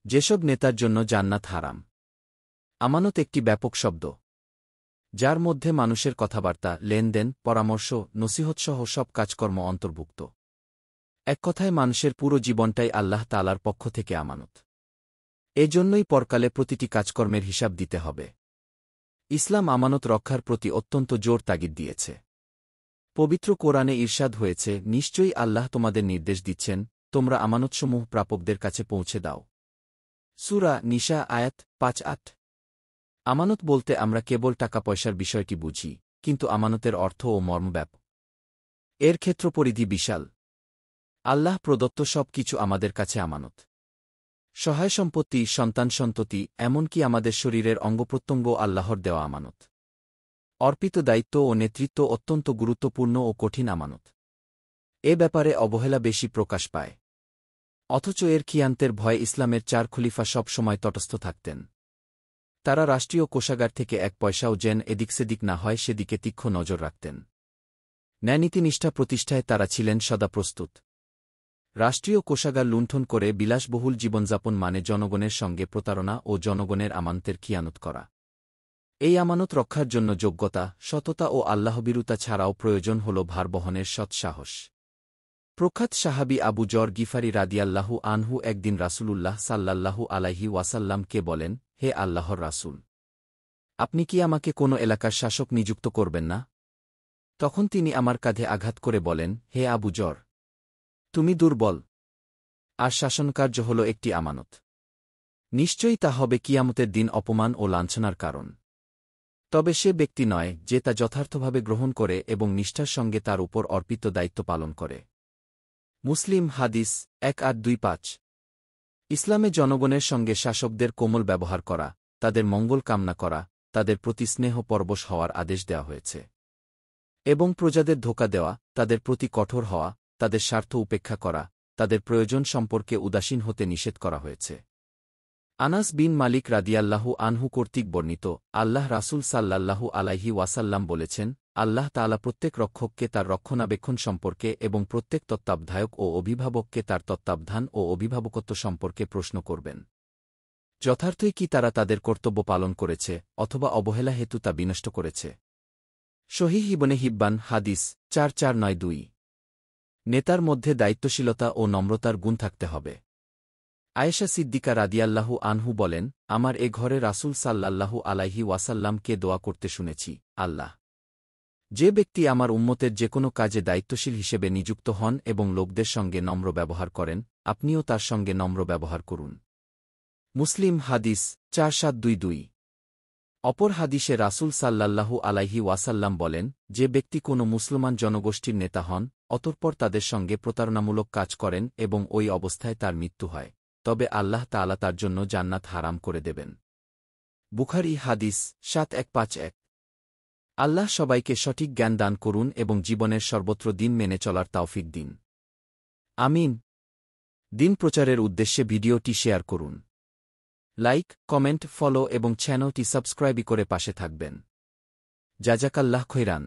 যেসব নেতার জন্য জান্নাত হারাম। আমানত একটি ব্যাপক শব্দ, যার মধ্যে মানুষের কথাবার্তা, লেনদেন, পরামর্শ, নসিহতসহ সব কাজকর্ম অন্তর্ভুক্ত। এক কথায় মানুষের পুরো জীবনটাই আল্লাহ তাআলার পক্ষ থেকে আমানত। এজন্যই পরকালে প্রতিটি কাজকর্মের হিসাব দিতে হবে। ইসলাম আমানত রক্ষার প্রতি অত্যন্ত জোর তাগিদ দিয়েছে। পবিত্র কোরআনে ইরশাদ হয়েছে, নিশ্চয়ই আল্লাহ তোমাদের নির্দেশ দিচ্ছেন, তোমরা আমানতসমূহ প্রাপকদের কাছে পৌঁছে দাও। সূরা নিসা আয়াত ৫-৮। আমানত বলতে আমরা কেবল টাকা পয়সার বিষয়টি বুঝি, কিন্তু আমানতের অর্থ ও মর্ম ব্যাপক। এর ক্ষেত্রপরিধি বিশাল। আল্লাহ প্রদত্ত সব কিছু আমাদের কাছে আমানত। সহায় সম্পত্তি, সন্তান-সন্ততি, এমনকি আমাদের শরীরের অঙ্গপ্রত্যঙ্গ আল্লাহর দেওয়া আমানত। অর্পিত দায়িত্ব ও নেতৃত্ব অত্যন্ত গুরুত্বপূর্ণ ও কঠিন আমানত। এ ব্যাপারে অবহেলা বেশি প্রকাশ পায়। অথচ এর খিয়ানতের ভয়ে ইসলামের ৪ খলিফা সব সময় তটস্থ থাকতেন। তারা রাষ্ট্রীয় কোষাগার থেকে এক পয়সাও যেন এদিক সেদিক না হয় সেদিকে তীক্ষ্ণ নজর রাখতেন। ন্যায়নীতিনিষ্ঠা প্রতিষ্ঠায় তারা ছিলেন সদা প্রস্তুত। রাষ্ট্রীয় কোষাগার লুণ্ঠন করে বিলাসবহুল জীবনযাপন মানে জনগণের সঙ্গে প্রতারণা ও জনগণের আমানতের খিয়ানত করা। এই আমানত রক্ষার জন্য যোগ্যতা, সততা ও আল্লাহভীরুতা ছাড়াও প্রয়োজন হল ভার বহনের সৎসাহস। প্রখ্যাত সাহাবী আবু যর গিফারি রাদিয়াল্লাহু আনহু একদিন রাসূলুল্লাহ সাল্লাল্লাহু আলাইহি ওয়াসাল্লামকে বলেন, হে আল্লাহর রাসূল, আপনি কি আমাকে কোনো এলাকার শাসক নিযুক্ত করবেন না? তখন তিনি আমার কাঁধে আঘাত করে বলেন, হে আবু যর, তুমি দুর্বল, আর শাসনকার্য হল একটি আমানত। নিশ্চয়ই তা হবে কিয়ামতের দিন অপমান ও লাঞ্ছনার কারণ। তবে সে ব্যক্তি নয় যে তা যথার্থভাবে গ্রহণ করে এবং নিষ্ঠার সঙ্গে তার উপর অর্পিত দায়িত্ব পালন করে। মুসলিম হাদিস ১৮২৫। ইসলামে জনগণের সঙ্গে শাসকদের কোমল ব্যবহার করা, তাদের মঙ্গল কামনা করা, তাদের প্রতি স্নেহ পরবশ হওয়ার আদেশ দেওয়া হয়েছে। এবং প্রজাদের ধোঁকা দেওয়া, তাদের প্রতি কঠোর হওয়া, তাদের স্বার্থ উপেক্ষা করা, তাদের প্রয়োজন সম্পর্কে উদাসীন হতে নিষেধ করা হয়েছে। আনাস বিন মালিক রাদিয়াল্লাহু আনহু কর্তৃক বর্ণিত, আল্লাহ রাসূল সাল্লাল্লাহু আলাইহি ওয়াসাল্লাম বলেছেন, আল্লাহ তাআলা প্রত্যেক রক্ষককে তার রক্ষণাবেক্ষণ সম্পর্কে এবং প্রত্যেক তত্ত্বাবধায়ক ও অভিভাবককে তার তত্ত্বাবধান ও অভিভাবকত্ব সম্পর্কে প্রশ্ন করবেন। যথার্থই কি তারা তাদের কর্তব্য পালন করেছে, অথবা অবহেলা হেতু তা বিনষ্ট করেছে? সহিহ ইবনে হিব্বান হাদিস ৪৪৯২। নেতার মধ্যে দায়িত্বশীলতা ও নম্রতার গুণ থাকতে হবে। আয়েশা সিদ্দিকা রাদিয়াল্লাহু আনহু বলেন, আমার এ ঘরে রাসূল সাল্লাল্লাহু আলাইহি ওয়াসাল্লামকে দোয়া করতে শুনেছি, আল্লাহ, যে ব্যক্তি আমার উম্মতের যে কোনো কাজে দায়িত্বশীল হিসেবে নিযুক্ত হন এবং লোকদের সঙ্গে নম্র ব্যবহার করেন, আপনিও তার সঙ্গে নম্র ব্যবহার করুন। মুসলিম হাদিস ৪৭২২। অপর হাদিসে রাসূল সাল্লাল্লাহু আলাইহি ওয়াসাল্লাম বলেন, যে ব্যক্তি কোনো মুসলমান জনগোষ্ঠীর নেতা হন, অতঃপর তাদের সঙ্গে প্রতারণামূলক কাজ করেন এবং ওই অবস্থায় তার মৃত্যু হয়, তবে আল্লাহ তাআলা তার জন্য জান্নাত হারাম করে দেবেন। বুখারী হাদিস ৭১৫১। আল্লাহ সবাইকে সঠিক জ্ঞান দান করুন এবং জীবনের সর্বত্র দিন মেনে চলার তৌফিক দিন। আমিন। দিন প্রচারের উদ্দেশ্যে ভিডিওটি শেয়ার করুন। লাইক, কমেন্ট, ফলো এবং চ্যানেলটি সাবস্ক্রাইব করে পাশে থাকবেন। জাযাকাল্লাহ খৈরান।